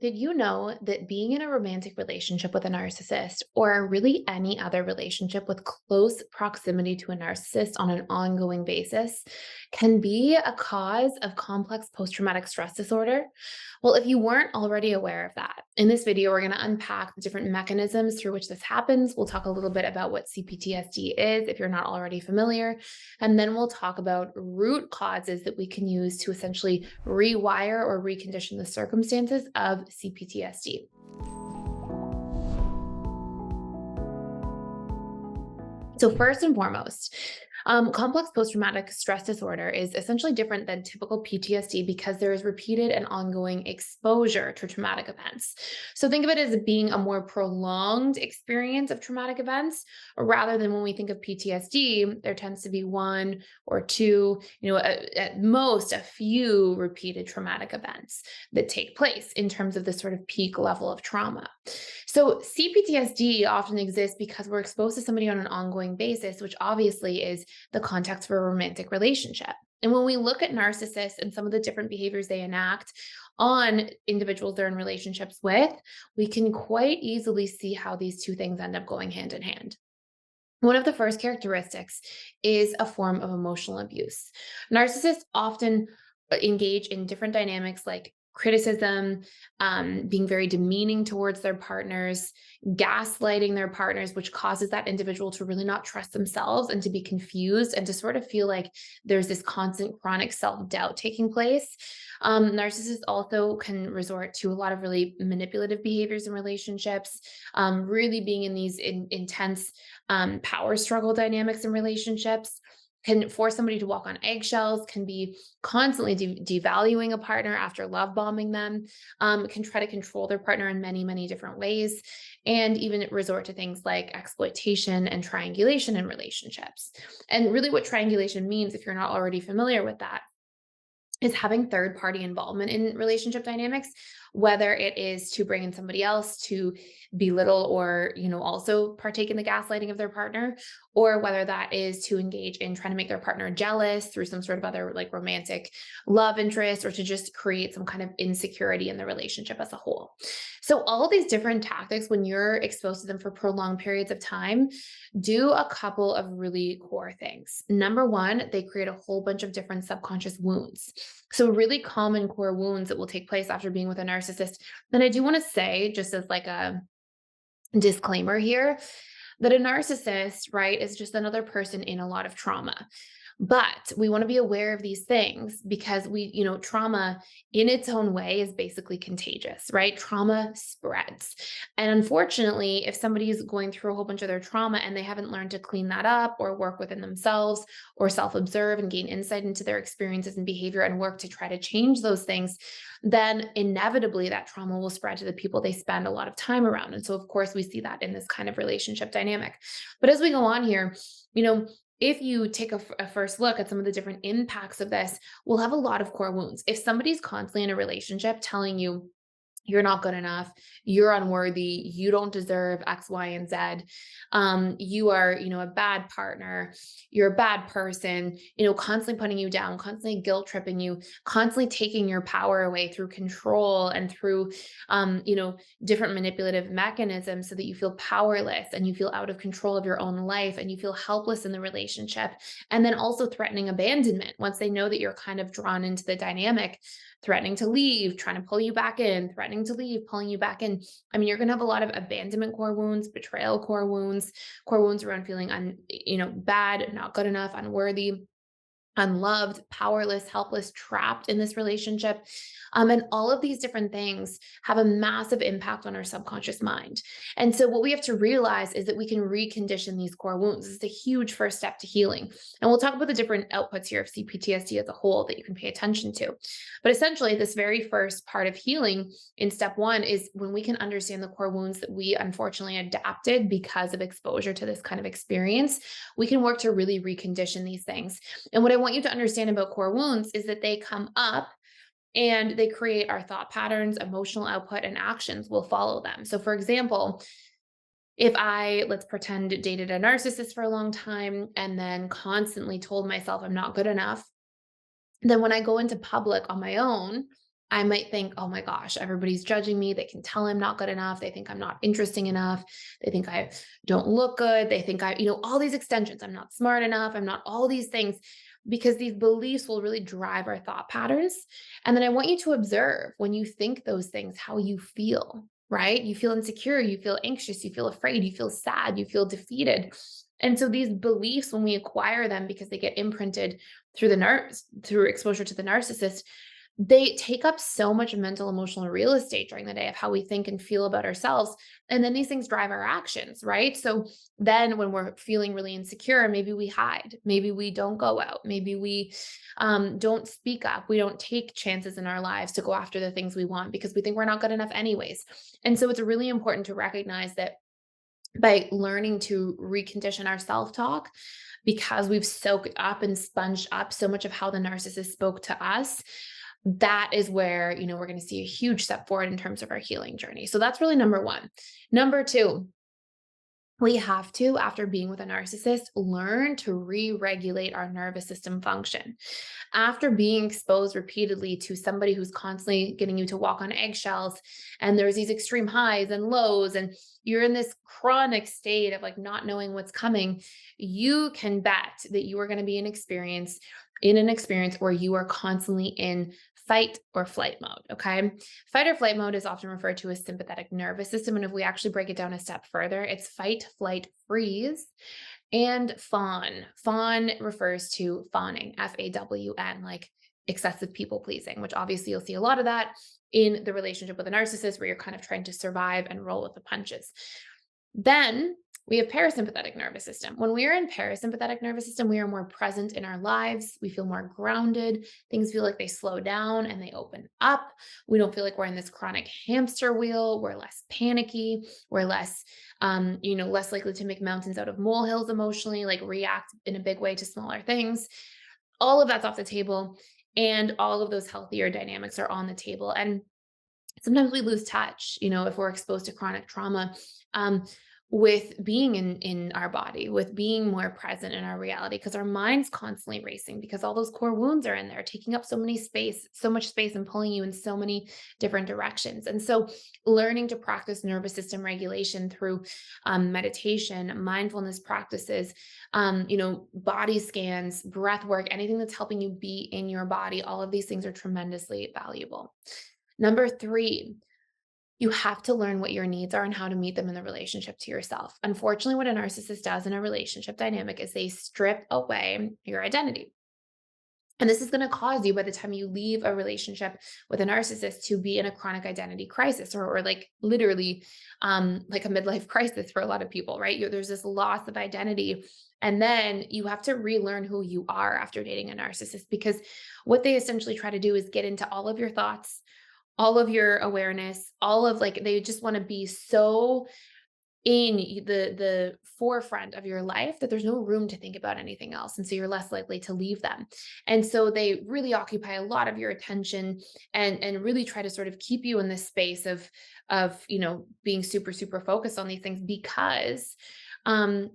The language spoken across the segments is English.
Did you know that being in a romantic relationship with a narcissist, or really any other relationship with close proximity to a narcissist on an ongoing basis, can be a cause of complex post traumatic stress disorder? Well, if you weren't already aware of that, in this video, we're going to unpack the different mechanisms through which this happens. We'll talk a little bit about what CPTSD is, if you're not already familiar, and then we'll talk about root causes that we can use to essentially rewire or recondition the circumstances of CPTSD. So, first and foremost, complex post traumatic stress disorder is essentially different than typical PTSD because there is repeated and ongoing exposure to traumatic events. So, think of it as being a more prolonged experience of traumatic events rather than when we think of PTSD, there tends to be one or two, at most a few repeated traumatic events that take place in terms of this sort of peak level of trauma. So, CPTSD often exists because we're exposed to somebody on an ongoing basis, which obviously is the context for a romantic relationship. And when we look at narcissists and some of the different behaviors they enact on individuals they're in relationships with, we can quite easily see how these two things end up going hand in hand. One of the first characteristics is a form of emotional abuse. Narcissists often engage in different dynamics like criticism, being very demeaning towards their partners, gaslighting their partners, which causes that individual to really not trust themselves and to be confused and to sort of feel like there's this constant chronic self doubt taking place. Narcissists also can resort to a lot of really manipulative behaviors in relationships, really being in these intense power struggle dynamics in relationships, can force somebody to walk on eggshells, can be constantly devaluing a partner after love bombing them, can try to control their partner in many, many different ways, and even resort to things like exploitation and triangulation in relationships. And really, what triangulation means, if you're not already familiar with that, is having third party involvement in relationship dynamics, whether it is to bring in somebody else to belittle or also partake in the gaslighting of their partner, or whether that is to engage in trying to make their partner jealous through some sort of other like romantic love interest, or to just create some kind of insecurity in the relationship as a whole. So all of these different tactics, when you're exposed to them for prolonged periods of time, do a couple of really core things. Number one, they create a whole bunch of different subconscious wounds. So, really common core wounds that will take place after being with a narcissist. And I do want to say, just as like a disclaimer here, that a narcissist, right, is just another person in a lot of trauma. But we want to be aware of these things because trauma in its own way is basically contagious, right? Trauma spreads. And unfortunately, if somebody is going through a whole bunch of their trauma and they haven't learned to clean that up or work within themselves or self observe and gain insight into their experiences and behavior and work to try to change those things, then inevitably that trauma will spread to the people they spend a lot of time around. And so, of course, we see that in this kind of relationship dynamic. But as we go on here, if you take a first look at some of the different impacts of this, we'll have a lot of core wounds. If somebody's constantly in a relationship telling you, you're not good enough, you're unworthy, you don't deserve X, Y, and Z. You are, a bad partner, you're a bad person, constantly putting you down, constantly guilt tripping you, constantly taking your power away through control and through, different manipulative mechanisms so that you feel powerless and you feel out of control of your own life and you feel helpless in the relationship. And then also threatening abandonment once they know that you're kind of drawn into the dynamic, threatening to leave, trying to pull you back in, threatening to leave, pulling you back in. I mean, you're going to have a lot of abandonment core wounds, betrayal core wounds around feeling bad, not good enough, unworthy, unloved, powerless, helpless, trapped in this relationship. And all of these different things have a massive impact on our subconscious mind. And so what we have to realize is that we can recondition these core wounds. This is a huge first step to healing. And we'll talk about the different outputs here of CPTSD as a whole that you can pay attention to. But essentially, this very first part of healing in step one is when we can understand the core wounds that we unfortunately adapted because of exposure to this kind of experience, we can work to really recondition these things. And what I want you to understand about core wounds is that they come up and they create our thought patterns, emotional output, and actions will follow them. So, for example, if let's pretend, dated a narcissist for a long time and then constantly told myself I'm not good enough, then when I go into public on my own, I might think, oh my gosh, everybody's judging me. They can tell I'm not good enough. They think I'm not interesting enough. They think I don't look good. They think all these extensions. I'm not smart enough. I'm not all these things, because these beliefs will really drive our thought patterns. And then I want you to observe when you think those things, how you feel, right? You feel insecure. You feel anxious. You feel afraid. You feel sad. You feel defeated. And so these beliefs, when we acquire them because they get imprinted through through exposure to the narcissist, they take up so much mental, emotional real estate during the day of how we think and feel about ourselves. And then these things drive our actions, right? So then when we're feeling really insecure, maybe we hide, maybe we don't go out, maybe we don't speak up, we don't take chances in our lives to go after the things we want because we think we're not good enough anyways. And so it's really important to recognize that by learning to recondition our self-talk, because we've soaked up and sponged up so much of how the narcissist spoke to us, that is where, we're going to see a huge step forward in terms of our healing journey. So that's really number one. Number two, we have to, after being with a narcissist, learn to re-regulate our nervous system function. After being exposed repeatedly to somebody who's constantly getting you to walk on eggshells, and there's these extreme highs and lows, and you're in this chronic state of like not knowing what's coming, you can bet that you are going to be in an experience where you are constantly in fight or flight mode. Okay. Fight or flight mode is often referred to as sympathetic nervous system. And if we actually break it down a step further, it's fight, flight, freeze, and fawn. Fawn refers to fawning, FAWN, like excessive people pleasing, which obviously you'll see a lot of that in the relationship with a narcissist where you're kind of trying to survive and roll with the punches. Then we have parasympathetic nervous system. When we are in parasympathetic nervous system, we are more present in our lives. We feel more grounded. Things feel like they slow down and they open up. We don't feel like we're in this chronic hamster wheel. We're less panicky. We're less, less likely to make mountains out of molehills emotionally, like react in a big way to smaller things. All of that's off the table. And all of those healthier dynamics are on the table. And sometimes we lose touch, if we're exposed to chronic trauma, um, with being in our body, with being more present in our reality, because our mind's constantly racing because all those core wounds are in there, taking up so much space and pulling you in so many different directions. And so learning to practice nervous system regulation through meditation, mindfulness practices, body scans, breath work, anything that's helping you be in your body, all of these things are tremendously valuable. Number three, you have to learn what your needs are and how to meet them in the relationship to yourself. Unfortunately, what a narcissist does in a relationship dynamic is they strip away your identity. And this is going to cause you, by the time you leave a relationship with a narcissist, to be in a chronic identity crisis, or like literally like a midlife crisis for a lot of people, right? There's this loss of identity. And then you have to relearn who you are after dating a narcissist, because what they essentially try to do is get into all of your thoughts, all of your awareness, all of like, they just want to be so in the forefront of your life that there's no room to think about anything else. And so you're less likely to leave them. And so they really occupy a lot of your attention, and really try to sort of keep you in this space of being super, super focused on these things, because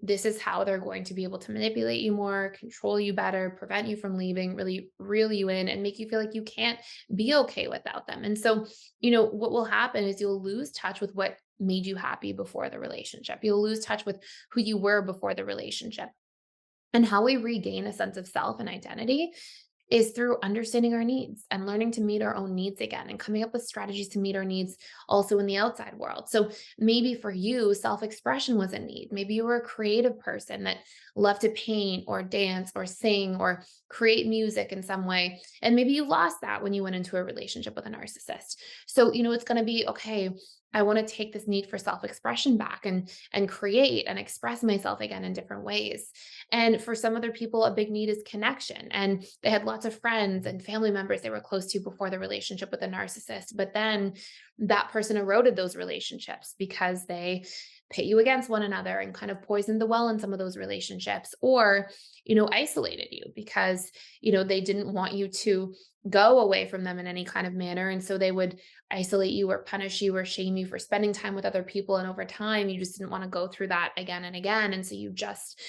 this is how they're going to be able to manipulate you more, control you better, prevent you from leaving, really reel you in and make you feel like you can't be okay without them. And so, what will happen is you'll lose touch with what made you happy before the relationship. You'll lose touch with who you were before the relationship. And how we regain a sense of self and identity is through understanding our needs and learning to meet our own needs again, and coming up with strategies to meet our needs also in the outside world. So maybe for you, self-expression was a need. Maybe you were a creative person that loved to paint or dance or sing or create music in some way. And maybe you lost that when you went into a relationship with a narcissist. So, it's going to be okay. I want to take this need for self-expression back and create and express myself again in different ways. And for some other people, a big need is connection. And they had lots of friends and family members they were close to before the relationship with a narcissist. But then that person eroded those relationships because they pit you against one another and kind of poisoned the well in some of those relationships, or, isolated you because, they didn't want you to go away from them in any kind of manner. And so they would isolate you or punish you or shame you for spending time with other people. And over time, you just didn't want to go through that again and again. And so you just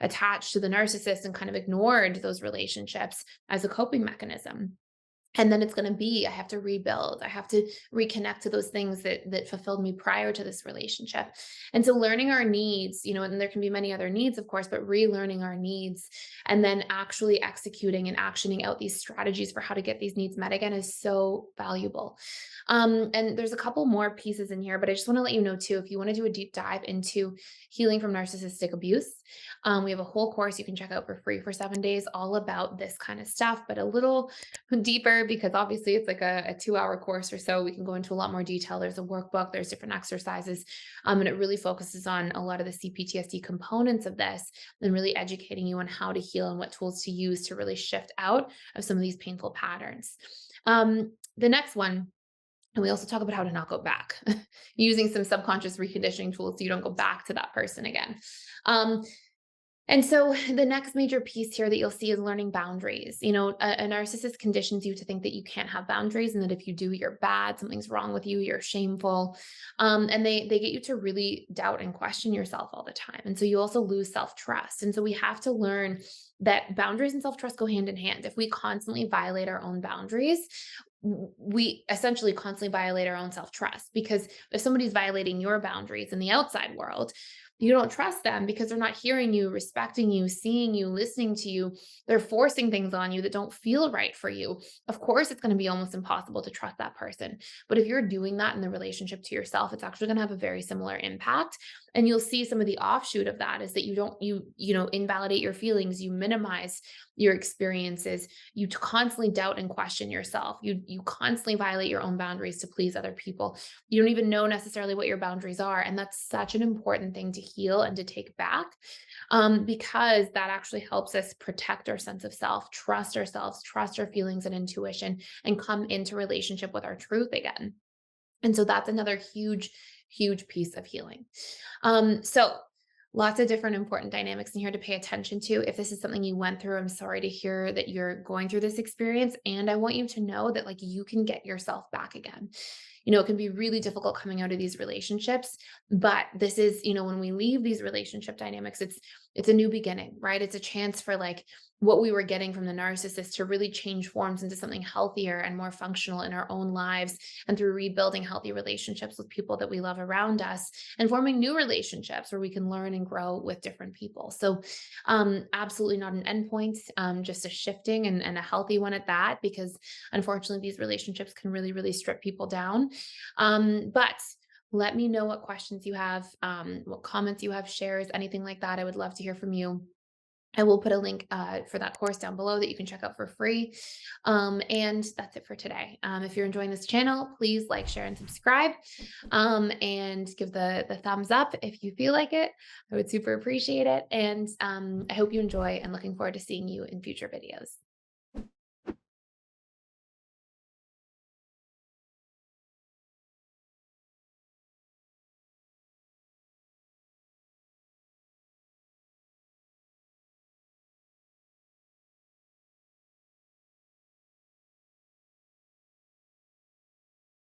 attached to the narcissist and kind of ignored those relationships as a coping mechanism. And then it's going to be, I have to rebuild. I have to reconnect to those things that fulfilled me prior to this relationship. And so learning our needs, and there can be many other needs, of course, but relearning our needs and then actually executing and actioning out these strategies for how to get these needs met again is so valuable. And there's a couple more pieces in here, but I just want to let you know too, if you want to do a deep dive into healing from narcissistic abuse, we have a whole course you can check out for free for 7 days, all about this kind of stuff, but a little deeper because obviously it's like a 2 hour course or so. We can go into a lot more detail. There's a workbook, there's different exercises, and it really focuses on a lot of the CPTSD components of this and really educating you on how to heal and what tools to use to really shift out of some of these painful patterns. The next one, and we also talk about how to not go back, using some subconscious reconditioning tools so you don't go back to that person again. Um, and so the next major piece here that you'll see is learning boundaries. A narcissist conditions you to think that you can't have boundaries and that if you do, you're bad, something's wrong with you, you're shameful. And they get you to really doubt and question yourself all the time. And so you also lose self-trust. And so we have to learn that boundaries and self-trust go hand in hand. If we constantly violate our own boundaries, we essentially constantly violate our own self-trust, because if somebody's violating your boundaries in the outside world, you don't trust them because they're not hearing you, respecting you, seeing you, listening to you. They're forcing things on you that don't feel right for you. Of course, it's going to be almost impossible to trust that person. But if you're doing that in the relationship to yourself, it's actually going to have a very similar impact. And you'll see some of the offshoot of that is that you invalidate your feelings, you minimize your experiences, you constantly doubt and question yourself. You constantly violate your own boundaries to please other people. You don't even know necessarily what your boundaries are. And that's such an important thing to heal and to take back, because that actually helps us protect our sense of self, trust ourselves, trust our feelings and intuition, and come into relationship with our truth again. And so that's another huge, huge piece of healing. So lots of different important dynamics in here to pay attention to. If this is something you went through, I'm sorry to hear that you're going through this experience. And I want you to know that like you can get yourself back again. It can be really difficult coming out of these relationships, but this is, when we leave these relationship dynamics, it's a new beginning, right? It's a chance for like what we were getting from the narcissist to really change forms into something healthier and more functional in our own lives, and through rebuilding healthy relationships with people that we love around us and forming new relationships where we can learn and grow with different people. So absolutely not an endpoint, just a shifting and a healthy one at that, because unfortunately these relationships can really, really strip people down. But let me know what questions you have, what comments you have, shares, anything like that. I would love to hear from you. I will put a link for that course down below that you can check out for free. And that's it for today. If you're enjoying this channel, please like, share, and subscribe, and give the thumbs up if you feel like it. I would super appreciate it. And I hope you enjoy, and looking forward to seeing you in future videos.